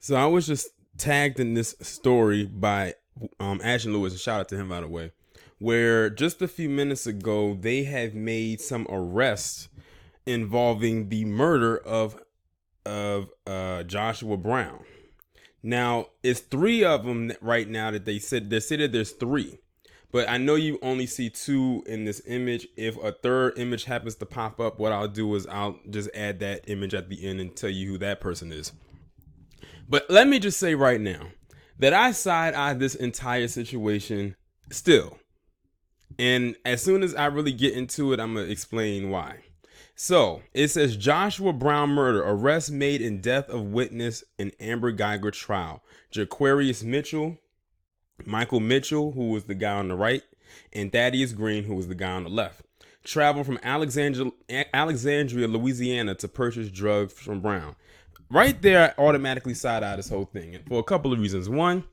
So I was just tagged in this story by Ashton Lewis. A shout out to him, by the way. Where just a few minutes ago they have made some arrests involving the murder of Joshua Brown. Now it's three of them right now that they said that there's three, but I know you only see two in this image. If a third image happens to pop up, what I'll do is I'll just add that image at the end and tell you who that person is. But let me just say right now that I side-eye this entire situation still. And as soon as I really get into it, I'm going to explain why. So it says Joshua Brown murder, arrest made in death of witness in Amber Geiger trial. Jaquarius Mitchell, Michael Mitchell, who was the guy on the right, and Thaddeus Green, who was the guy on the left, traveled from Alexandria, Louisiana to purchase drugs from Brown. Right there, I automatically side-eye this whole thing for a couple of reasons. One,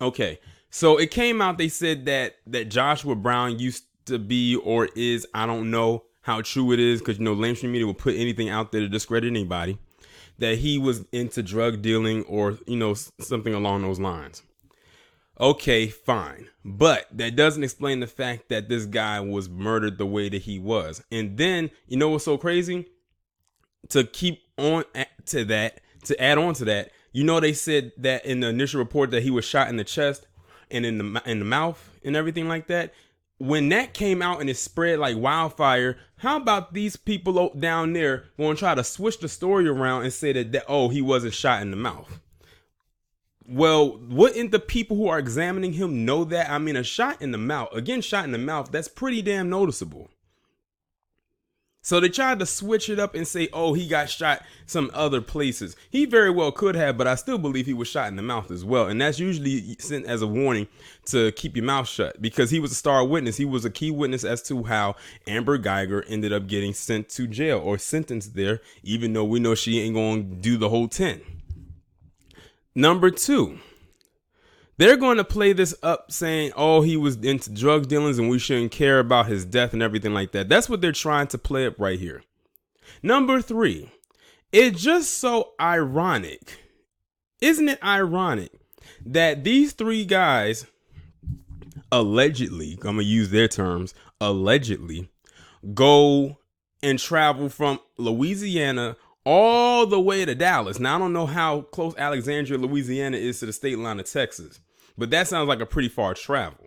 okay, so it came out, they said that Joshua Brown used to be or is, I don't know how true it is, because mainstream media will put anything out there to discredit anybody, that he was into drug dealing or something along those lines. Okay, fine, but that doesn't explain the fact that this guy was murdered the way that he was. And then what's so crazy? To keep on to that, to add on to that, they said that in the initial report that he was shot in the chest and in the mouth and everything like that. When that came out and it spread like wildfire, how about these people down there going to try to switch the story around and say that he wasn't shot in the mouth? Well, wouldn't the people who are examining him know that? I mean, a shot in the mouth, that's pretty damn noticeable. So they tried to switch it up and say, he got shot some other places. He very well could have, but I still believe he was shot in the mouth as well. And that's usually sent as a warning to keep your mouth shut, because he was a star witness. He was a key witness as to how Amber Geiger ended up getting sent to jail or sentenced there, even though we know she ain't going to do the whole 10. Number two, they're going to play this up saying, he was into drug dealings and we shouldn't care about his death and everything like that. That's what they're trying to play up right here. Number three, it's just so ironic. Isn't it ironic that these three guys allegedly, I'm going to use their terms, allegedly go and travel from Louisiana all the way to Dallas. Now, I don't know how close Alexandria, Louisiana is to the state line of Texas, but that sounds like a pretty far travel.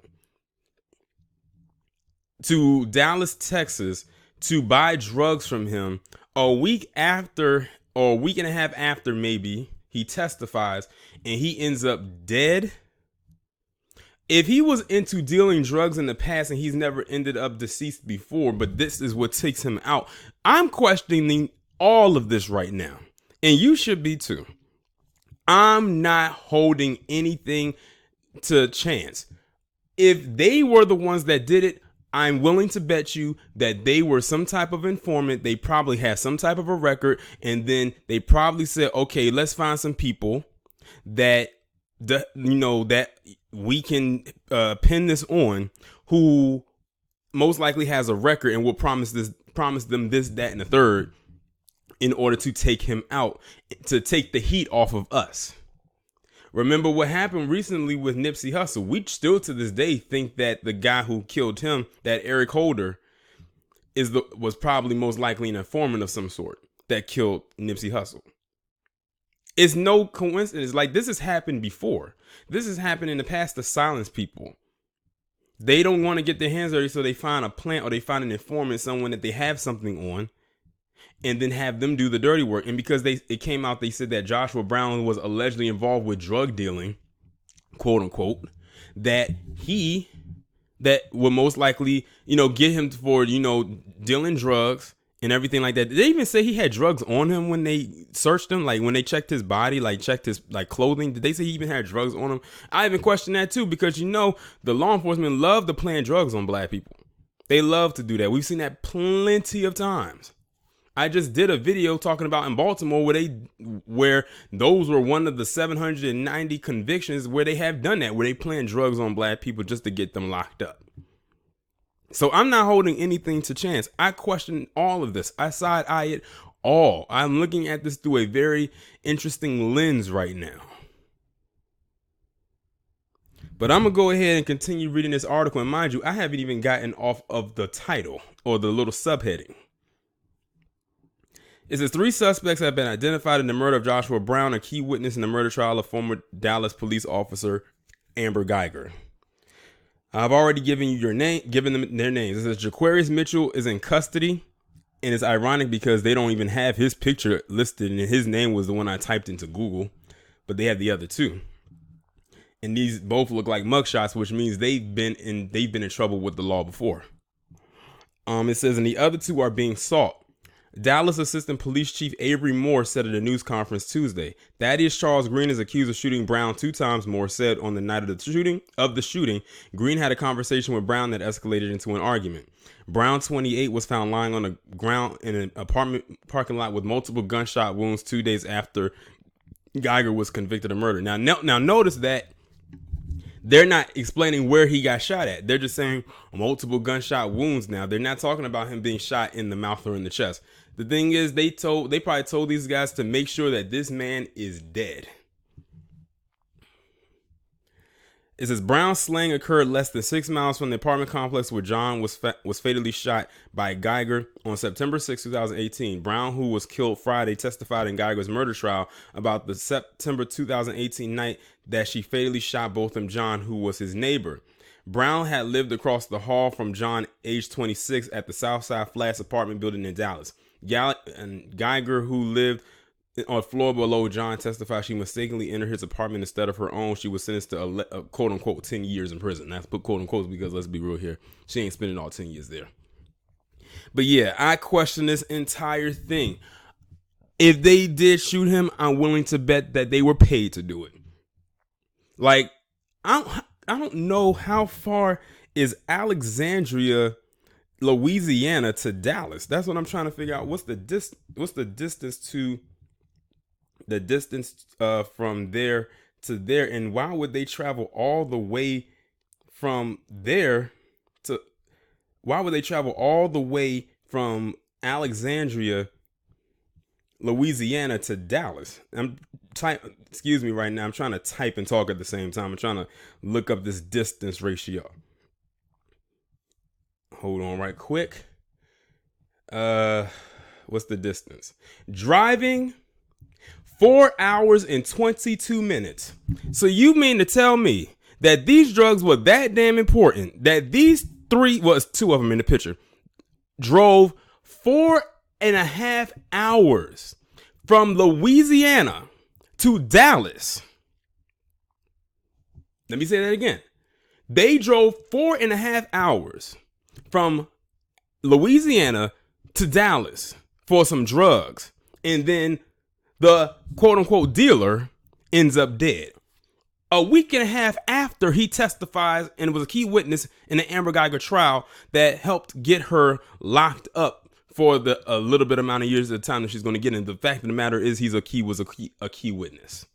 To Dallas, Texas, to buy drugs from him a week after, or a week and a half after maybe, he testifies and he ends up dead. If he was into dealing drugs in the past and he's never ended up deceased before, but this is what takes him out, I'm questioning all of this right now, and you should be too. I'm not holding anything to chance. If they were the ones that did it, I'm willing to bet you that they were some type of informant. They probably had some type of a record, and then they probably said, okay, let's find some people that that we can pin this on, who most likely has a record and will promise them this, that, and the third, in order to take him out, to take the heat off of us. Remember what happened recently with Nipsey Hussle. We still to this day think that the guy who killed him, that Eric Holder, was probably most likely an informant of some sort that killed Nipsey Hussle. It's no coincidence. Like, this has happened before. This has happened in the past to silence people. They don't want to get their hands dirty, so they find a plant or they find an informant, someone that they have something on, and then have them do the dirty work. And because it came out, they said that Joshua Brown was allegedly involved with drug dealing, quote unquote, that would most likely, get him for, dealing drugs and everything like that. Did they even say he had drugs on him when they searched him? Like when they checked his body, like checked his clothing, did they say he even had drugs on him? I even question that too, because the law enforcement love to plant drugs on black people. They love to do that. We've seen that plenty of times. I just did a video talking about in Baltimore where those were one of the 790 convictions where they have done that, where they plant drugs on black people just to get them locked up. So I'm not holding anything to chance. I question all of this. I side-eye it all. I'm looking at this through a very interesting lens right now. But I'm going to go ahead and continue reading this article. And mind you, I haven't even gotten off of the title or the little subheading. It says 3 suspects have been identified in the murder of Joshua Brown, a key witness in the murder trial of former Dallas police officer Amber Geiger. I've already given you given them their names. It says Jaquarius Mitchell is in custody. And it's ironic because they don't even have his picture listed, and his name was the one I typed into Google, but they have the other 2. And these both look like mugshots, which means they've been in trouble with the law before. It says, and the other 2 are being sought. Dallas Assistant Police Chief Avery Moore said at a news conference Tuesday. Thaddeus Charles Green is accused of shooting Brown 2 times. Moore said on the night of the shooting, Green had a conversation with Brown that escalated into an argument. Brown, 28, was found lying on the ground in an apartment parking lot with multiple gunshot wounds 2 days after Geiger was convicted of murder. Now notice that they're not explaining where he got shot at. They're just saying multiple gunshot wounds. Now they're not talking about him being shot in the mouth or in the chest. The thing is, they probably told these guys to make sure that this man is dead. It says Brown's slaying occurred less than 6 miles from the apartment complex where John was fatally shot by Geiger on September 6, 2018. Brown, who was killed Friday, testified in Geiger's murder trial about the September 2018 night that she fatally shot both of John, who was his neighbor. Brown had lived across the hall from John, age 26, at the Southside Flats apartment building in Dallas. Geiger, who lived on a floor below John, testified she mistakenly entered his apartment instead of her own. She was sentenced to a quote unquote 10 years in prison. That's put quote unquote because let's be real here. She ain't spending all 10 years there. But yeah, I question this entire thing. If they did shoot him, I'm willing to bet that they were paid to do it. Like, I don't know how far is Alexandria, Louisiana to Dallas. That's what I'm trying to figure out. What's the distance to the distance from there to there, and why would they travel all the way from there to? Why would they travel all the way from Alexandria, Louisiana to Dallas? Excuse me right now. I'm trying to type and talk at the same time. I'm trying to look up this distance ratio. Hold on right quick. What's the distance? Driving 4 hours and 22 minutes. So you mean to tell me that these drugs were that damn important that these 2 of them in the picture, drove 4.5 hours from Louisiana to Dallas? Let me say that again. They drove 4.5 hours from Louisiana to Dallas for some drugs, and then the quote unquote dealer ends up dead. A week and a half after he testifies and was a key witness in the Amber Geiger trial that helped get her locked up for a little bit amount of years at the time that she's going to get in. The fact of the matter is he was a key witness.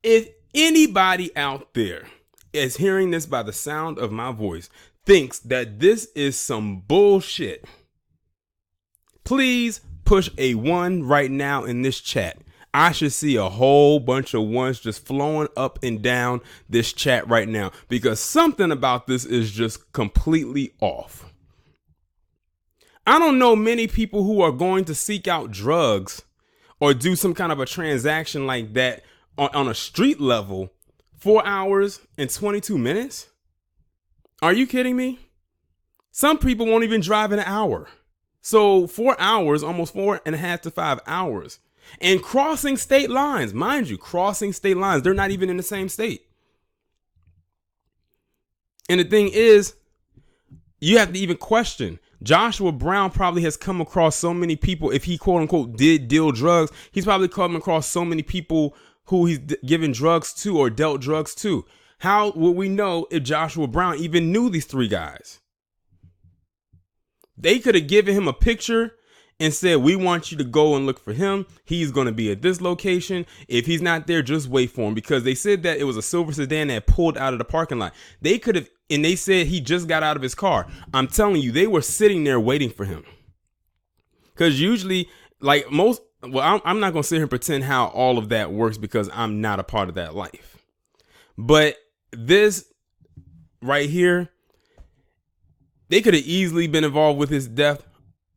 If anybody out there is hearing this by the sound of my voice thinks that this is some bullshit, please push a 1 right now in this chat. I should see a whole bunch of 1s just flowing up and down this chat right now, because something about this is just completely off. I don't know many people who are going to seek out drugs or do some kind of a transaction like that on a street level 4 hours and 22 minutes. Are you kidding me? Some people won't even drive an hour. So 4 hours, almost 4.5 to 5 hours. And crossing state lines, mind you, crossing state lines. They're not even in the same state. And the thing is, you have to even question. Joshua Brown probably has come across so many people. If he quote unquote did deal drugs, he's probably come across so many people who he's given drugs to or dealt drugs to. How would we know if Joshua Brown even knew these 3 guys? They could have given him a picture and said, we want you to go and look for him. He's going to be at this location. If he's not there, just wait for him. Because they said that it was a silver sedan that pulled out of the parking lot. They could have, and they said he just got out of his car. I'm telling you, they were sitting there waiting for him. Because usually, like most, well, I'm not going to sit here and pretend how all of that works because I'm not a part of that life. But this right here, they could have easily been involved with his death,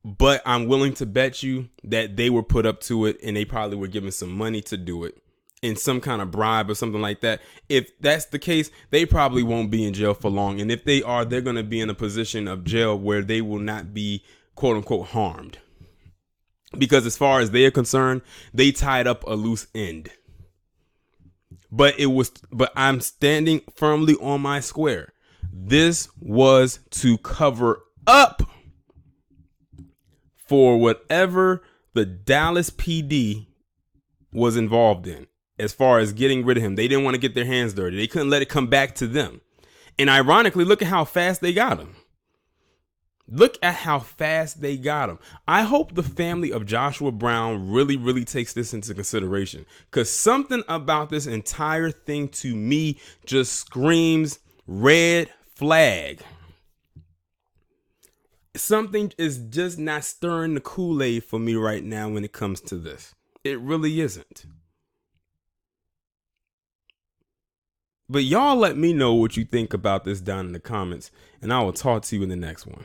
but I'm willing to bet you that they were put up to it and they probably were given some money to do it in some kind of bribe or something like that. If that's the case, they probably won't be in jail for long. And if they are, they're going to be in a position of jail where they will not be quote unquote harmed. Because as far as they're concerned, they tied up a loose end. But I'm standing firmly on my square. This was to cover up for whatever the Dallas PD was involved in as far as getting rid of him. They didn't want to get their hands dirty. They couldn't let it come back to them. And ironically, look at how fast they got him. Look at how fast they got him. I hope the family of Joshua Brown really, really takes this into consideration, because something about this entire thing to me just screams red flag. Something is just not stirring the Kool-Aid for me right now when it comes to this. It really isn't. But y'all let me know what you think about this down in the comments, and I will talk to you in the next one.